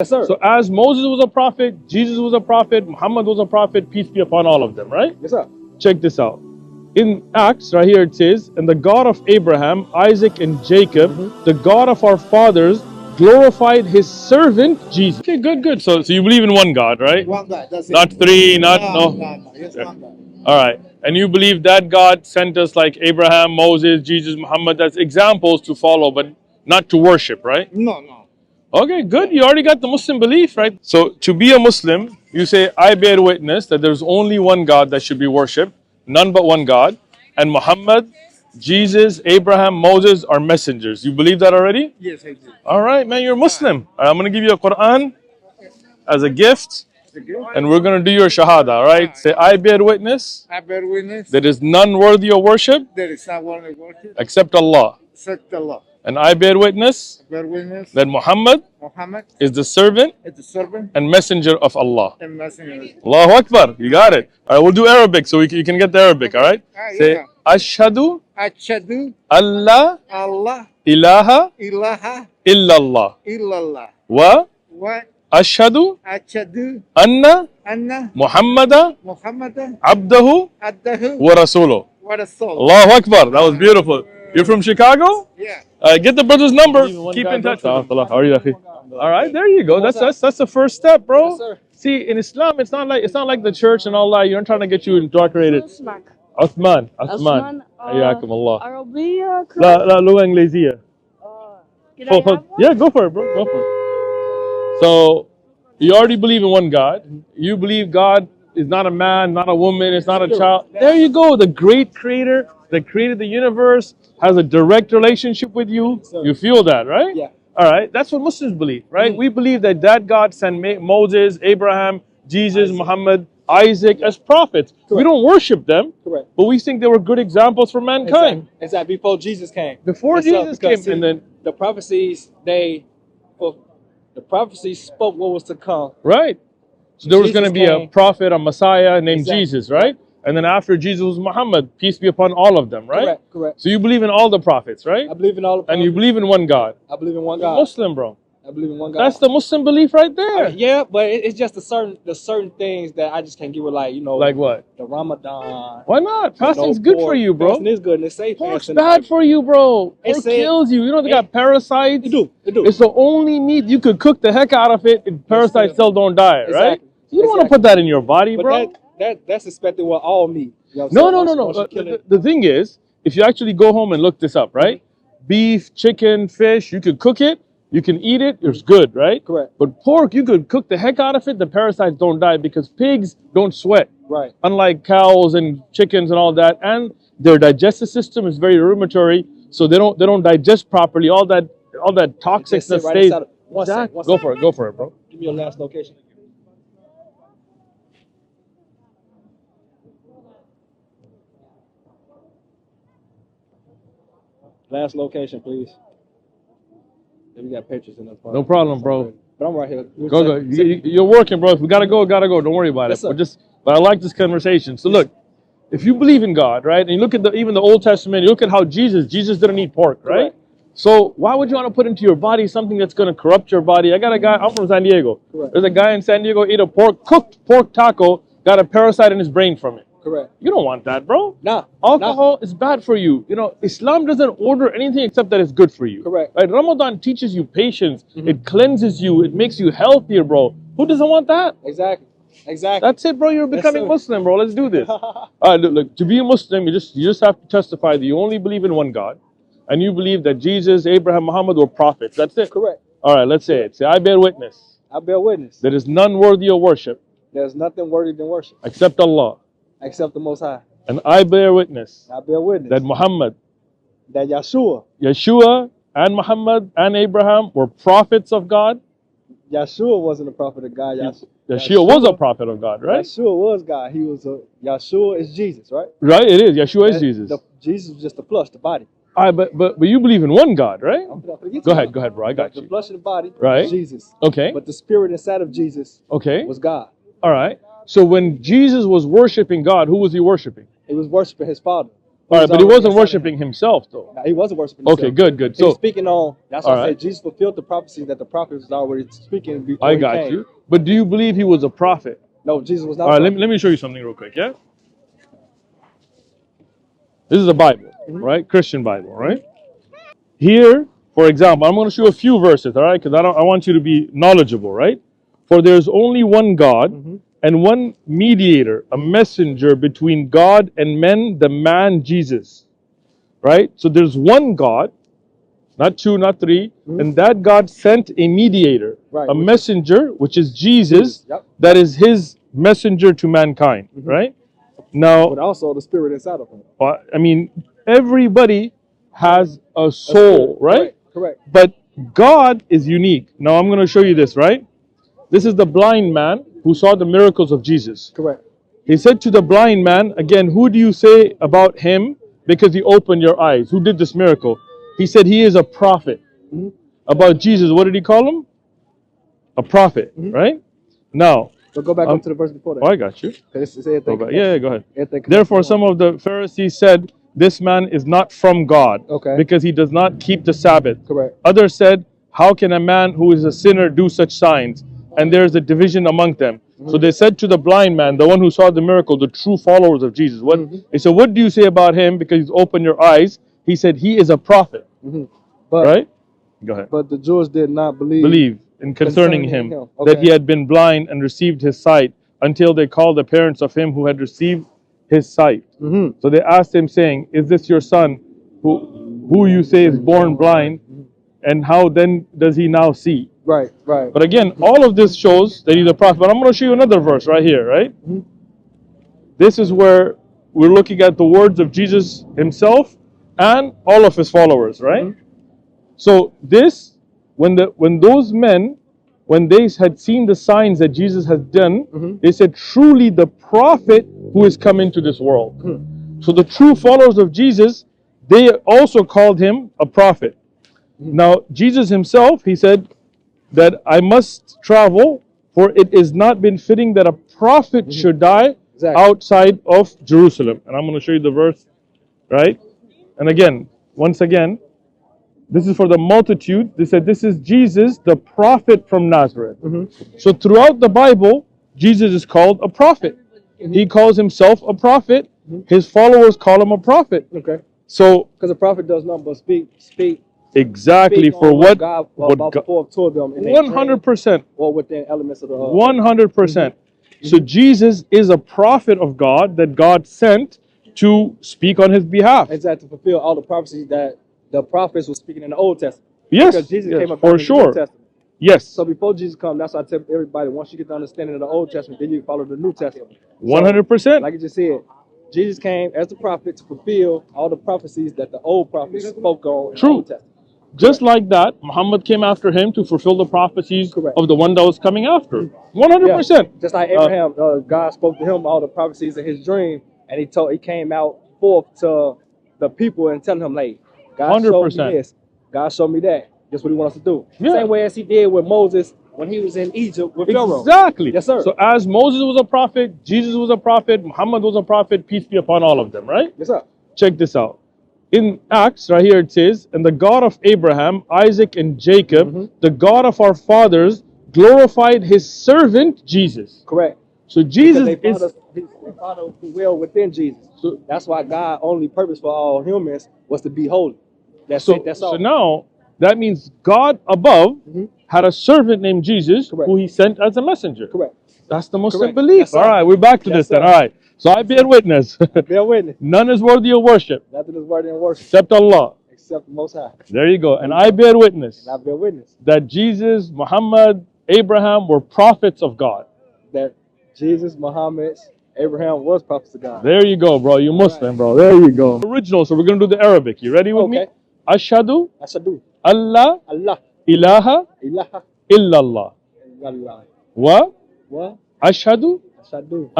Yes, sir. So as Moses was a prophet, Jesus was a prophet, Muhammad was a prophet, peace be upon all of them, right? Yes, sir. Check this out. In Acts, right here it says, and the God of Abraham, Isaac, and Jacob, the God of our fathers, glorified his servant Jesus. Okay, good, good. So you believe in one God, right? One God. That's it. Not three, not No. Yes, Yeah. one God. All right. And you believe that God sent us like Abraham, Moses, Jesus, Muhammad as examples to follow, but not to worship, right? No. Okay, good. You already got the Muslim belief, right? So to be a Muslim, you say, I bear witness that there's only one God that should be worshipped, none but one God, and Muhammad, Jesus, Abraham, Moses are messengers. You believe that already? Yes, I do. All right, man, you're a Muslim. All right, I'm going to give you a Quran as a gift, and we're going to do your Shahadah, all right? Say, I bear witness I bear witness there is none worthy of worship there is not one that worship except Allah. except Allah. And I bear witness I bear witness that Muhammad Muhammad is the servant is the servant and messenger of Allah. and messenger. Allahu Akbar. You got it. All right, we'll do Arabic so you can get the Arabic, all right? Say, Yeah. Ashhadu Ashhadu Allah Allah ilaha ilaha illallah. illallah Wa wa ashhadu ashhadu anna anna Muhammada Muhammadan abdahu abdahu wa rasuluh. wa rasul. Allahu Akbar. That was beautiful. You're from Chicago? Yeah. Get the brother's number. Keep in touch. How are you, akhi? All right, there you go. That's the first step, bro. Yes, sir. See, in Islam, it's not like the church and all that. You're not trying to get you indoctrinated. Uthman. Ayakum Allah. عربية La lugha inglesía. Can I have one? Yeah, go for it, bro. Go for it. So, you already believe in one God. You believe God is not a man, not a woman, it's not a child. There you go. The great creator that created the universe has a direct relationship with you. You feel that, right? Yeah. All right. That's what Muslims believe, right? We believe that God sent Moses, Abraham, Jesus, Muhammad, Isaac as prophets. We don't worship them, Correct. but we think they were good examples for mankind. Exactly. Before Jesus came. Before Yes, sir, Jesus because, came, see, and then the prophecies the prophecies spoke what was to come. right. So there was Jesus going to be a came. prophet, a Messiah named Exactly. Jesus, right? And then after Jesus was Muhammad, peace be upon all of them, right? Correct. So you believe in all the prophets, right? I believe in all the And you believe in one God. I believe in one You're God. Muslim, bro. I believe in one God. That's the Muslim belief right there. Yeah, but it's just the certain things that I just can't get with, like, Like what? the Ramadan. Why not? Fasting's No good pork. for you, bro. Fasting is good and it's safe. Pork's fasting. bad for you, bro. It Pork said- kills you. You know they got parasites. It do. It's the only meat you could cook the heck out of it, and parasites still don't die, right? Exactly. You don't want to put that in your body, But bro. that's expected with all meat. You know what I'm No. saying? Once you kill it- The thing is, if you actually go home and look this up, right? Beef, chicken, fish, you could cook it, you can eat it, it's good, right? Correct. But pork, you could cook the heck out of it, the parasites don't die because pigs don't sweat. Right. Unlike cows and chickens and all that, and their digestive system is very rudimentary, so they don't digest properly. All that toxic Just sit that right stays. inside of- one sec, one Go sec. for it, bro. Give me your last location. Last location, please. Then we got pictures in the front. No problem, bro. But I'm right here. Go. You're working, bro. If we gotta go, gotta go. Don't worry about Yes, it. sir. But I like this conversation. So look, if you believe in God, right, and you look at even the Old Testament, you look at how Jesus didn't eat pork, right? Correct. So why would you want to put into your body something that's going to corrupt your body? I got a guy. I'm from San Diego. Correct. There's a guy in San Diego ate a cooked pork taco, got a parasite in his brain from it. Correct. You don't want that, bro. Nah. Alcohol is bad for you. You know, Islam doesn't order anything except that it's good for you. Correct. Right? Ramadan teaches you patience. It cleanses you. It makes you healthier, bro. Who doesn't want that? Exactly. That's it, bro. You're becoming sir. Muslim, bro. Let's do this. All right, look. To be a Muslim, you just have to testify that you only believe in one God, and you believe that Jesus, Abraham, Muhammad were prophets. That's it. Correct. All right, let's say it. Say, I bear witness I bear witness. that is none worthy of worship There's nothing worthy than worship except Allah, except the Most High. and I bear witness I bear witness that Muhammad, that Yeshua, and Muhammad and Abraham were prophets of God. Yeshua wasn't a prophet of God. Yeshua was a prophet of God, right? Yeshua was God. Yeshua is Jesus, right? Right, it is. Yeshua is Jesus. Jesus was just the flesh, the body. All right, but you believe in one God, right? Go ahead, bro. I got The you. flesh of the body Right. was Jesus. Okay. But the spirit inside of Jesus Okay. was God. All right. So when Jesus was worshiping God, who was he worshiping? He was worshiping his Father. All right, but he already wasn't inside of worshiping him. himself though. He wasn't worshiping himself. Okay, good. He was So speaking on. That's all why I right, said Jesus fulfilled the prophecy that the prophet was already speaking before I he got came. you. But do you believe he was a prophet? No, Jesus was not All a right, prophet. let me show you something real quick. Yeah, this is a Bible, right? Christian Bible, right? Here, for example, I'm going to show you a few verses, all right? Because I want you to be knowledgeable, right? For there's only one God and one mediator, a messenger between God and men, the man Jesus, right? So there's one God, not two, not three, and that God sent a mediator, Right, a which is messenger, which is Jesus, Jesus. Yep. that is his messenger to mankind, right? Now, But also the spirit inside of him. I mean, everybody has a A soul, spirit. right? Correct. But God is unique. Now I'm going to show you this, right? This is the blind man who saw the miracles of Jesus. Correct. He said to the blind man, again, who do you say about him because he opened your eyes? Who did this miracle? He said he is a prophet. About Jesus, what did he call him? A prophet, right? Now, So go back up to the verse before that. oh, I got you. It's everything Go back. Yeah, go ahead. everything connected Therefore, to some one. of the Pharisees said, this man is not from God Okay. because he does not keep the Sabbath. Correct. Others said, how can a man who is a sinner do such signs? And there is a division among them. So they said to the blind man, the one who saw the miracle, the true followers of Jesus, they said, what do you say about him because he's opened your eyes? He said, he is a prophet. But Right? Go ahead. but the Jews did not Believe in concerning him that Okay. he had been blind and received his sight until they called the parents of him who had received his sight. So they asked him, saying, is this your son who you say is born blind? And how then does he now see? Right. Right. But again, all of this shows that he's a prophet. But I'm going to show you another verse right here, right? This is where we're looking at the words of Jesus himself and all of his followers, right? So this, when those men, when they had seen the signs that Jesus had done, they said, truly the prophet who is come into this world. So the true followers of Jesus, they also called him a prophet. Now, Jesus himself, he said that I must travel, for it is not been fitting that a prophet should die outside of Jerusalem. And I'm going to show you the verse, right? And again, once again, this is for the multitude. They said, this is Jesus, the prophet from Nazareth. So throughout the Bible, Jesus is called a prophet. He calls himself a prophet. His followers call him a prophet. Okay. So, because a prophet does nothing but speak exactly for on what God forth toward them. 100%. Or within elements of the 100%. So Jesus is a prophet of God that God sent to speak on his behalf. Exactly, to fulfill all the prophecies that the prophets were speaking in the Old Testament. Yes, because Jesus yes, came up for in the New sure. Testament. Yes, So before Jesus comes, that's why I tell everybody, once you get the understanding of the Old Testament, then you follow the New Testament. 100%. Like you just said, Jesus came as the prophet to fulfill all the prophecies that the old prophets spoke on in the Old Testament. Just like that, Muhammad came after him to fulfill the prophecies Correct. of the one that was coming after. 100%. Just like Abraham, God spoke to him all the prophecies in his dream, and he came out forth to the people and telling him, like, God showed me 100%. this, God showed me that. That's what he wants us to do. Yeah. Same way as he did with Moses when he was in Egypt with Pharaoh. Exactly. Yes, sir. So as Moses was a prophet, Jesus was a prophet, Muhammad was a prophet, peace be upon all of them, right? Yes, sir. Check this out. In Acts, right here it says, and the God of Abraham, Isaac, and Jacob, the God of our fathers, glorified his servant Jesus. Correct. So Jesus they is... found us will within Jesus. So that's why God's only purpose for all humans was to be holy. That's it. That's all. So now, that means God above had a servant named Jesus who he sent as a messenger. Correct. That's the Muslim belief. Yes, all right, we're back to this then. All right. So I bear witness. Bear witness. None is worthy of worship. Nothing is worthy of worship. Except Allah. Except the Most High. There you go. And I bear witness. And I bear witness. That Jesus, Muhammad, Abraham were prophets of God. That Jesus, Muhammad, Abraham was prophets of God. There you go, bro. You Muslim, bro. There you go. Original. So we're going to do the Arabic. You ready with me? Ashhadu. Ashhadu. Allah. Allah. Ilaha. Ilaha. Illallah. Illallah. Wa. Wa. Ashhadu. Ashhadu.